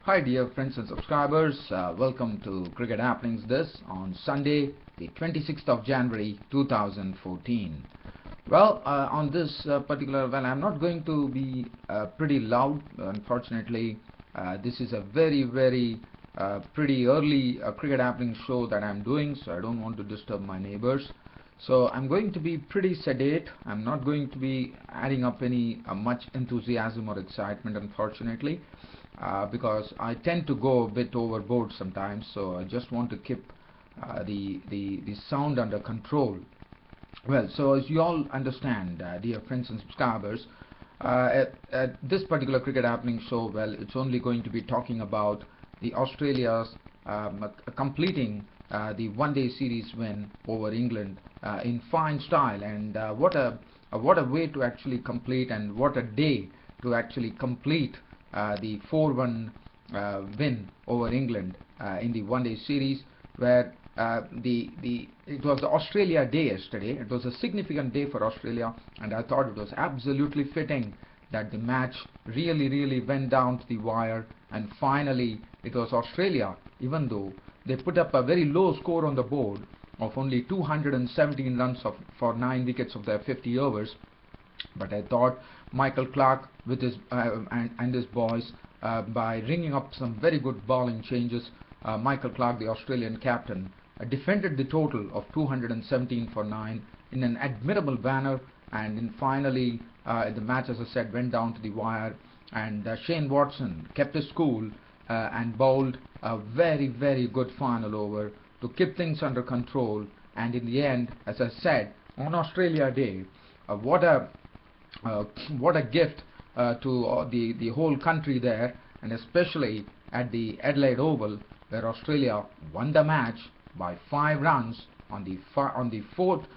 Hi dear friends and subscribers, welcome to Cricket Happenings this on Sunday the 26th of January 2014. Well, on this I'm not going to be pretty loud, unfortunately. This is a very pretty early Cricket Happenings show that I'm doing, so I don't want to disturb my neighbors. So I'm going to be pretty sedate. I'm not going to be adding up any much enthusiasm or excitement, unfortunately. Because I tend to go a bit overboard sometimes, so I just want to keep the sound under control. Well, so as you all understand, dear friends and subscribers, at this particular Cricket Happening show, well, it's only going to be talking about the Australia's completing the one-day series win over England in fine style, and what a way to actually complete, and what a day to actually complete the 4-1 win over England in the one-day series, where it was the Australia Day yesterday. It was a significant day for Australia, and I thought it was absolutely fitting that the match really went down to the wire, and finally it was Australia, even though they put up a very low score on the board of only 217 runs for 9 wickets of their 50 overs. But I thought Michael Clarke with his and his boys, by ringing up some very good bowling changes, Michael Clarke, the Australian captain, defended the total of 217 for 9 in an admirable manner, and then finally the match, as I said, went down to the wire, and Shane Watson kept his cool and bowled a very good final over to keep things under control. And in the end, as I said, on Australia Day, what a gift to the whole country there, and especially at the Adelaide Oval, where Australia won the match by 5 runs on the fourth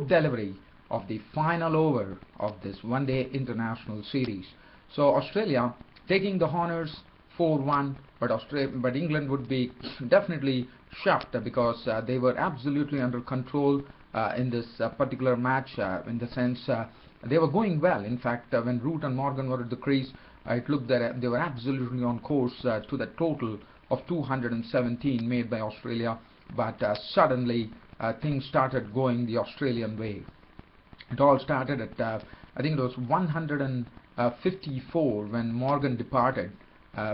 delivery of the final over of this one-day international series. So Australia taking the honours 4-1, but England would be definitely shocked, because they were absolutely under control in this particular match, in the sense they were going well. In fact, when Root and Morgan were at the crease, it looked that they were absolutely on course to the total of 217 made by Australia, but suddenly things started going the Australian way. It all started at I think it was 154 when Morgan departed,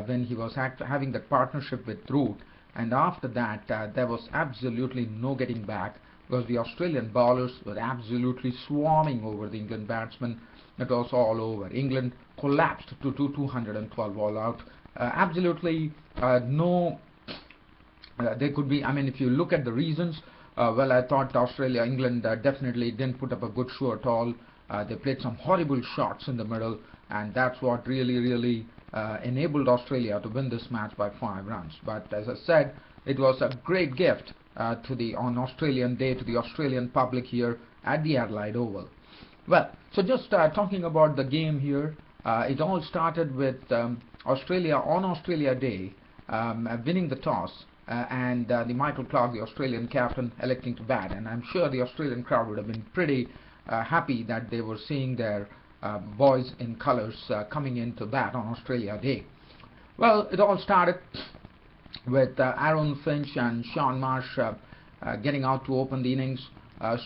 when he was having that partnership with Root, and after that there was absolutely no getting back, because the Australian bowlers were absolutely swarming over the England batsmen. It was all over. England collapsed to 212 all out. Absolutely no. There could be. I mean, if you look at the reasons, well, I thought England definitely didn't put up a good show at all. They played some horrible shots in the middle, and that's what really enabled Australia to win this match by 5 runs. But as I said, it was a great gift on Australian Day to the Australian public here at the Adelaide Oval. Well, so just talking about the game here, it all started with Australia on Australia Day winning the toss, and the Michael Clarke, the Australian captain, electing to bat. And I'm sure the Australian crowd would have been pretty happy that they were seeing their boys in colours coming in to bat on Australia Day. Well, it all started with Aaron Finch and Sean Marsh getting out to open the innings.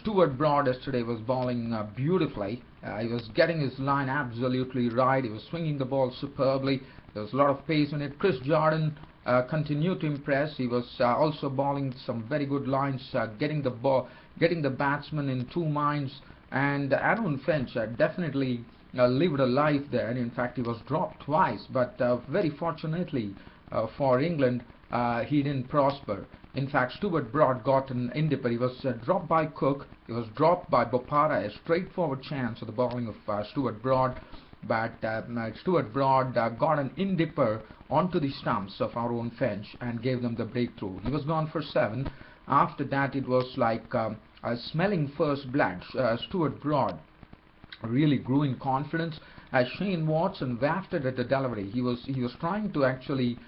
Stuart Broad yesterday was bowling beautifully. He was getting his line absolutely right. He was swinging the ball superbly. There was a lot of pace in it. Chris Jordan continued to impress. He was also bowling some very good lines, getting the batsman in 2 minds. And Aaron Finch definitely lived a life there. And in fact, he was dropped twice, but very fortunately for England, he didn't prosper. In fact, Stuart Broad got an indipper. He was dropped by Cook. He was dropped by Bopara. A straightforward chance of the bowling of Stuart Broad, but Stuart Broad got an indipper onto the stumps of Aaron Finch and gave them the breakthrough. He was gone for 7. After that, it was like smelling first blood. Stuart Broad really grew in confidence as Shane Watson wafted at the delivery. He was trying to actually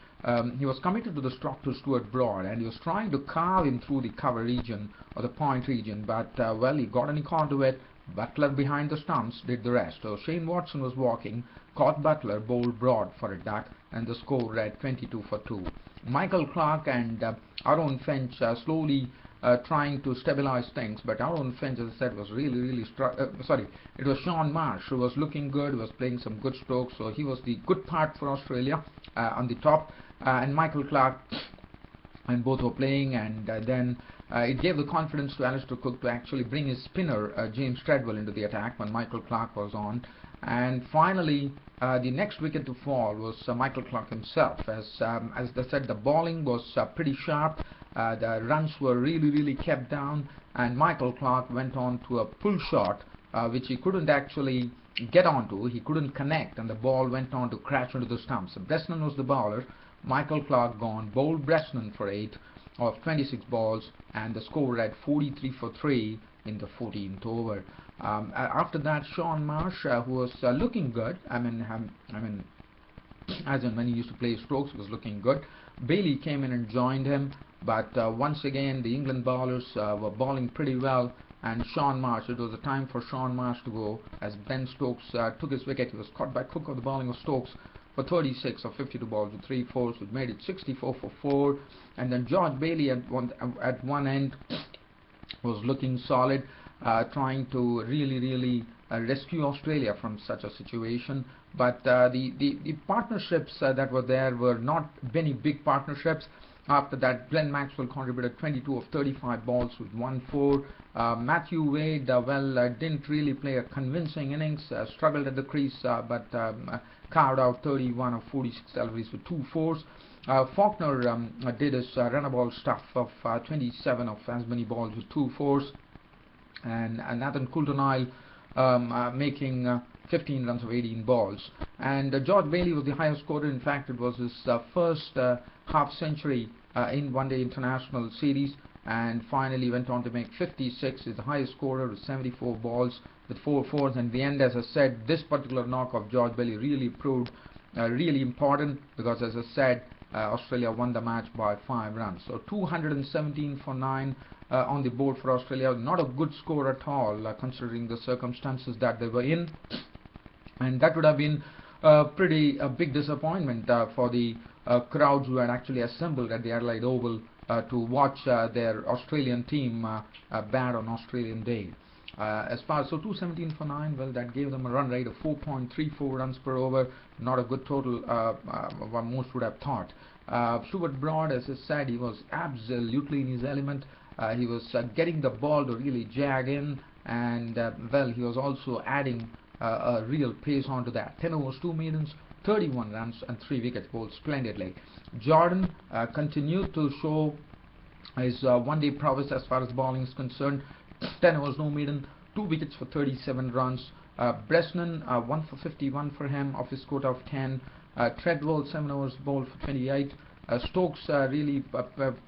he was committed to the stroke to Stuart Broad, and he was trying to carve him through the cover region or the point region, but well, he got an echo to it, Butler behind the stumps did the rest. So Shane Watson was walking, caught Butler, bowled broad for a duck, and the score read 22 for 2. Michael Clarke and Aaron Finch slowly trying to stabilize things, but Aaron Finch, as I said, was really sorry, it was Sean Marsh who was looking good, was playing some good strokes, so he was the good part for Australia on the top, and Michael Clarke, and both were playing, and then it gave the confidence to Alistair Cook to actually bring his spinner James Treadwell into the attack when Michael Clarke was on. And finally, the next wicket to fall was Michael Clarke himself. As I said, the bowling was pretty sharp. The runs were really kept down, and Michael Clarke went on to a pull shot, which he couldn't actually get onto. He couldn't connect, and the ball went on to crash into the stumps. So Bresnan was the bowler. Michael Clarke gone, bowled Bresnan for 8 of 26 balls, and the score read 43 for 3 in the 14th over. After that, Sean Marsh, who was looking good, I mean, as in when he used to play strokes, was looking good. Bailey came in and joined him, but once again, the England bowlers were bowling pretty well, and Sean Marsh, it was a time for Sean Marsh to go, as Ben Stokes took his wicket. He was caught by Cook of the bowling of Stokes for 36 of 52 balls with 3 fours, which made it 64 for 4. And then George Bailey at one end was looking solid, trying to really rescue Australia from such a situation. But the partnerships that were there were not many big partnerships. After that, Glenn Maxwell contributed 22 of 35 balls with 1 4. Matthew Wade, didn't really play a convincing innings, struggled at the crease, but carved out 31 of 46 deliveries with 2 4s. Faulkner did his run-a-ball stuff of 27 of as many balls with 2 4s. And Nathan Coulter-Nile making 15 runs of 18 balls. And George Bailey was the highest scorer. In fact, it was his first half century in one-day international series, and finally went on to make 56. Is the highest scorer with 74 balls with 4 fours. And in the end, as I said, this particular knock of George Bailey really proved really important, because as I said, Australia won the match by 5 runs. So 217 for 9 on the board for Australia. Not a good score at all, considering the circumstances that they were in, and that would have been pretty big disappointment for the crowds who had actually assembled at the Adelaide Oval to watch their Australian team bat on Australian Day. As far as 217 for 9, well, that gave them a run rate of 4.34 runs per over. Not a good total, what most would have thought. Stuart Broad, as I said, he was absolutely in his element. He was getting the ball to really jag in, and well, he was also adding a real pace onto that. 10 overs, 2 maidens, 31 runs and 3 wickets, bowled splendidly. Jordan continued to show his one-day prowess as far as bowling is concerned. 10 overs, no maiden, 2 wickets for 37 runs. Bresnan 1 for 51 for him of his quota of 10. Treadwell 7 overs, bowled for 28. Stokes really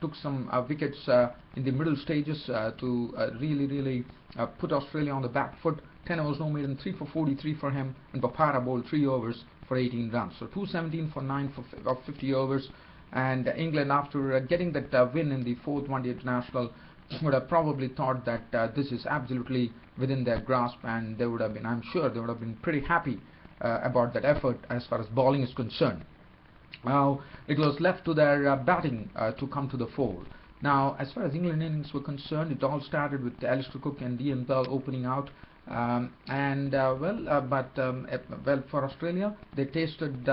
took some wickets in the middle stages to really put Australia on the back foot. 10 overs, no maiden, 3 for 43 for him, and Bopara bowled 3 overs for 18 runs. So 217 for 9 of 50 overs. And England, after getting that win in the 4th one-day international, would have probably thought that this is absolutely within their grasp, and they would have been, I'm sure, they would have been pretty happy about that effort as far as bowling is concerned. Now, it was left to their batting to come to the fore. Now, as far as England innings were concerned, it all started with Alistair Cook and Ian Bell opening out. Well, for Australia, they tasted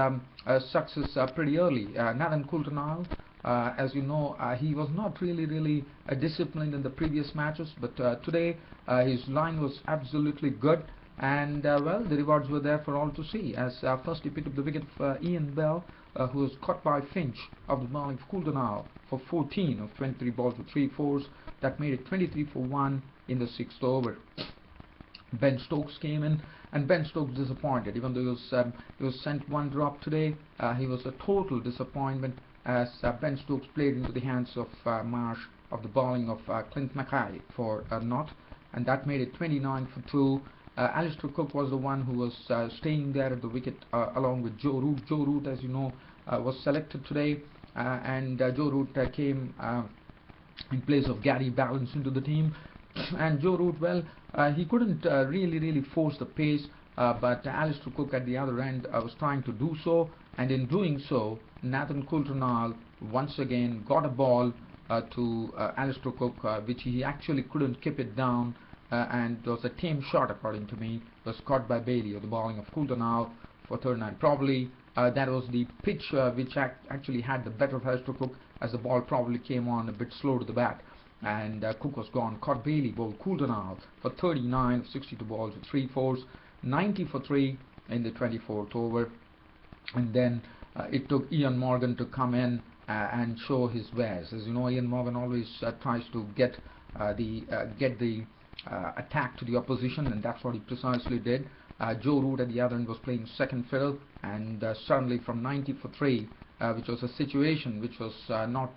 success pretty early. Nathan Coulter-Nile, as you know, he was not really disciplined in the previous matches, but today his line was absolutely good, and well, the rewards were there for all to see. As first he picked up the wicket of Ian Bell, who was caught by Finch of the bowling of Coulter-Nile for 14 of 23 balls with 3 fours. That made it 23 for 1 in the 6th over. Ben Stokes came in, and Ben Stokes disappointed. Even though he was sent 1 drop today, he was a total disappointment, as Ben Stokes played into the hands of Marsh of the bowling of Clint Mackay for naught, and that made it 29 for 2. Alistair Cook was the one who was staying there at the wicket along with Joe Root. Joe Root, as you know, was selected today, and Joe Root came in place of Gary Ballance into the team. And Joe Root, well, he couldn't really force the pace, but Alistair Cook at the other end was trying to do so, and in doing so, Nathan Coulter once again got a ball to Alistair Cook, which he actually couldn't keep it down, and it was a tame shot according to me. It was caught by Bailey of the bowling of Coulter for 39. Probably that was the pitch which actually had the better of Alistair Cook, as the ball probably came on a bit slow to the bat, and Cook was gone. Caught Bailey, bowled Coulter for 39 of 62 balls with 3 fours, 90 for 3 in the 24th over, and then it took Ian Morgan to come in and show his wares. As you know, Ian Morgan always tries to get the attack to the opposition, and that's what he precisely did. Joe Root at the other end was playing second fiddle, and suddenly from 90 for 3, which was a situation which was not,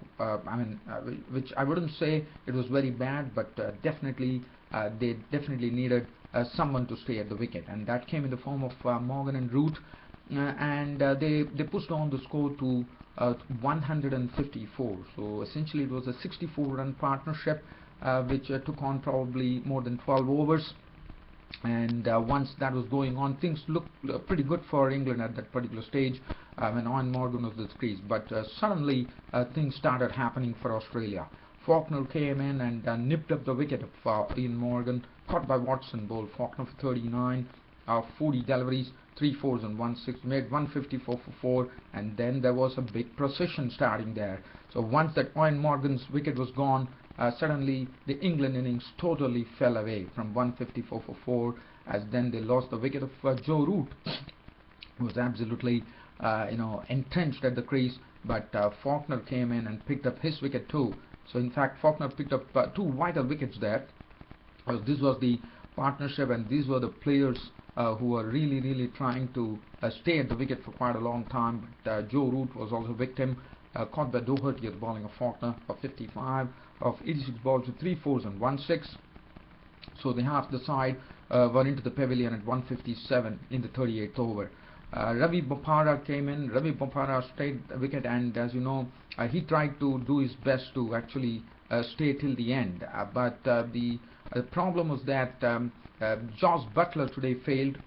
which I wouldn't say it was very bad, but definitely they definitely needed someone to stay at the wicket, and that came in the form of Morgan and Root, and they pushed on the score to 154. So essentially it was a 64-run partnership, which took on probably more than 12 overs. And once that was going on, things looked pretty good for England at that particular stage when Ian Morgan was disgraced. But suddenly things started happening for Australia. Faulkner came in and nipped up the wicket of Ian Morgan, caught by Watson, bowled Faulkner for 39, 40 deliveries, 3 fours and 1 6, made 154 for 4, and then there was a big procession starting there. So once that Ian Morgan's wicket was gone, suddenly the England innings totally fell away from 154 for 4, as then they lost the wicket of Joe Root, who was absolutely entrenched at the crease, but Faulkner came in and picked up his wicket too. So in fact Faulkner picked up 2 vital wickets there, because this was the partnership and these were the players who were really trying to stay at the wicket for quite a long time. But Joe Root was also a victim, caught by Doherty at the bowling of Faulkner for 55 of 86 balls with 3 fours and 1 6. So the half the side were into the pavilion at 157 in the 38th over. Ravi Bopara came in. Ravi Bopara stayed the wicket, and as you know, he tried to do his best to actually stay till the end, but the problem was that Josh Butler today failed.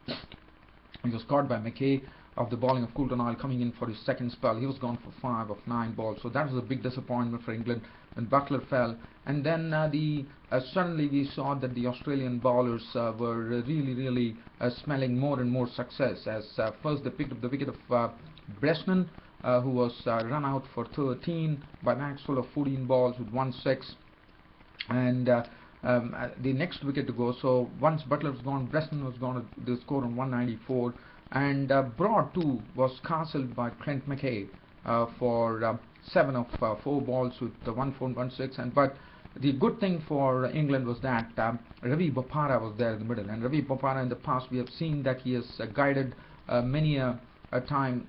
He was caught by McKay of the bowling of Coulter coming in for his second spell. He was gone for 5 of 9 balls, so that was a big disappointment for England when Butler fell. And then suddenly we saw that the Australian bowlers were really smelling more and more success, as first they picked up the wicket of Bresnan, who was run out for 13 by Maxwell of 14 balls with 1 6, and the next wicket to go. So once Butler was gone, Bresnan was gone. The score on 194, and Broad too was castled by Clint McKay for 7 of 4 balls with 1 4 and 1 6. And but the good thing for England was that Ravi Bopara was there in the middle, and Ravi Bopara in the past we have seen that he has guided many a time.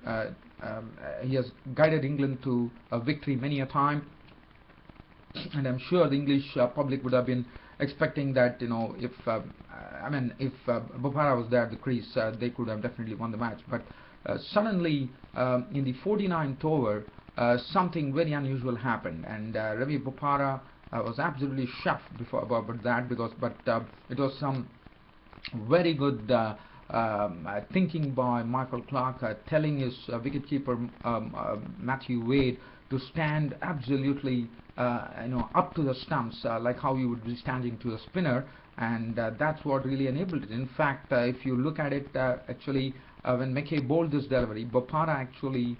He has guided England to a victory many a time, and I'm sure the English public would have been expecting that, if Bopara was there at the crease, they could have definitely won the match. But suddenly in the 49th over, something very unusual happened, and Ravi Bopara was absolutely chuffed about that, because it was some very good thinking by Michael Clarke, telling his wicketkeeper Matthew Wade to stand absolutely up to the stumps, like how you would be standing to a spinner, and that's what really enabled it. In fact, if you look at it, actually when McKay bowled this delivery, Bopara actually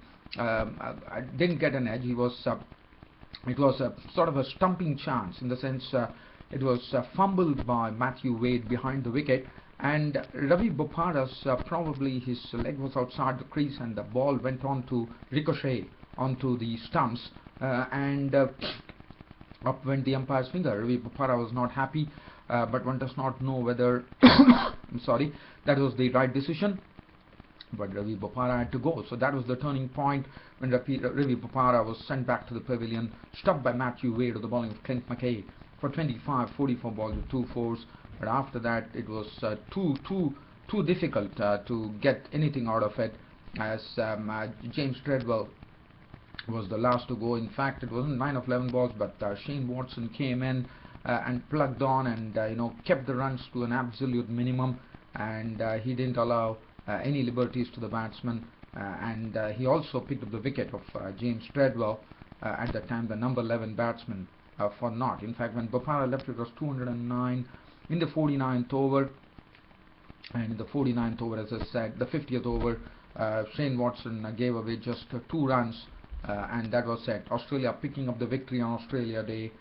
didn't get an edge. It was a sort of a stumping chance, in the sense it was fumbled by Matthew Wade behind the wicket, and Ravi Bopara's probably his leg was outside the crease, and the ball went on to ricochet onto the stumps, and up went the umpire's finger. Ravi Bopara was not happy, but one does not know whether I'm sorry, that was the right decision, but Ravi Bopara had to go. So that was the turning point when Ravi Bopara was sent back to the pavilion, stopped by Matthew Wade of the bowling of Clint McKay for 25, 44 balls with 2 fours. But after that, it was too difficult to get anything out of it, as James Treadwell was the last to go. In fact, it wasn't 9 of 11 balls, but Shane Watson came in and plugged on and kept the runs to an absolute minimum, and he didn't allow any liberties to the batsman, and he also picked up the wicket of James Treadwell, at that time the number 11 batsman for North. In fact, when Bopara left, it was 209 in the 49th over, and in the 49th over, as I said, the 50th over, Shane Watson gave away just 2 runs, and that was it. Australia picking up the victory on Australia Day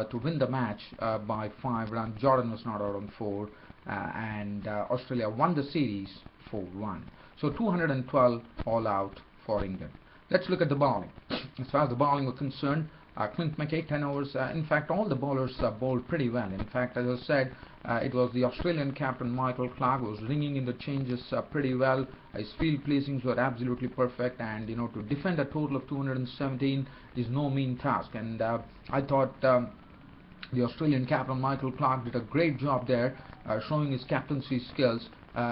to win the match by 5 runs. Jordan was not out on 4, and Australia won the series 4-1. So 212 all out for England. Let's look at the bowling. As far as the bowling was concerned, Clint McKay, 10 overs. In fact, all the bowlers bowled pretty well. In fact, as I said, it was the Australian captain Michael Clarke who was ringing in the changes pretty well. His field placings were absolutely perfect, and to defend a total of 217 is no mean task. And I thought the Australian captain Michael Clarke did a great job there, showing his captaincy skills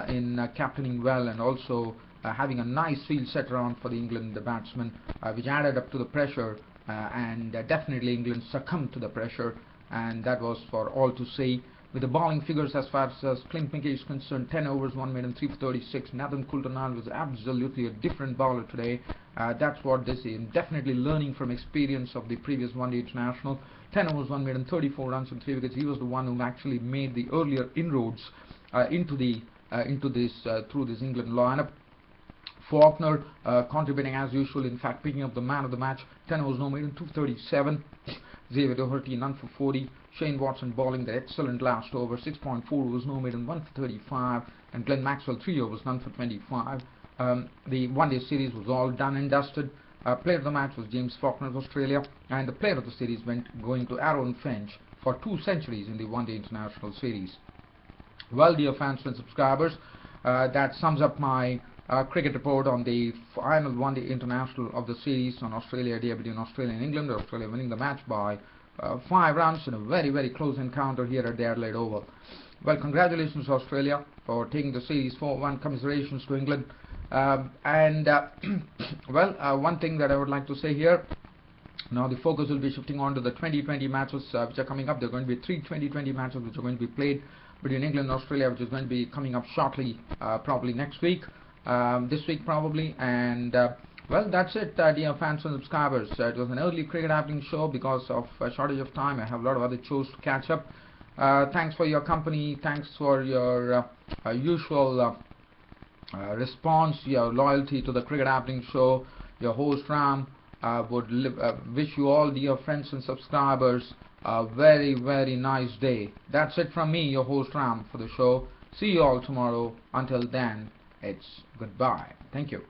in captaining well, and also having a nice field set around for the England batsmen, which added up to the pressure, and definitely England succumbed to the pressure, and that was for all to see. With the bowling figures, as far as Clint McKay is concerned, 10 overs, 1 made and 3 for 36. Nathan Coulter-Nile was absolutely a different bowler today. That's what this is. Definitely learning from experience of the previous one-day international. 10 overs, 1 made and 34 runs and 3 wickets. He was the one who actually made the earlier inroads into this through this England lineup. Faulkner contributing as usual, in fact picking up the man of the match. 10 overs, no made and 2 for 37. Xavier Doherty, none for 40. Shane Watson bowling the excellent last over, 6.4 overs, no made and 1 for 35. And Glenn Maxwell, 3 overs, none for 25. The one-day series was all done and dusted. Player of the match was James Faulkner of Australia, and the player of the series going to Aaron Finch for 2 centuries in the one-day international series. Well, dear fans and subscribers, that sums up my cricket report on the final one-day international of the series on Australia Day between Australia and England. Australia winning the match by 5 runs in a very, very close encounter here at the Adelaide Oval. Well, congratulations Australia for taking the series 4-1. Commiserations to England. One thing that I would like to say here, now the focus will be shifting on to the 2020 matches which are coming up. There are going to be 3 2020 matches which are going to be played between England and Australia, which is going to be coming up shortly, probably next week, this week probably. And well, that's it, dear fans and subscribers. It was an early cricket happening show because of a shortage of time. I have a lot of other shows to catch up. Thanks for your company. Thanks for your usual response, your loyalty to the cricket happening show. Your host Ram would wish you all, dear friends and subscribers, a very, very nice day. That's it from me, your host Ram, for the show. See you all tomorrow. Until then, it's goodbye. Thank you.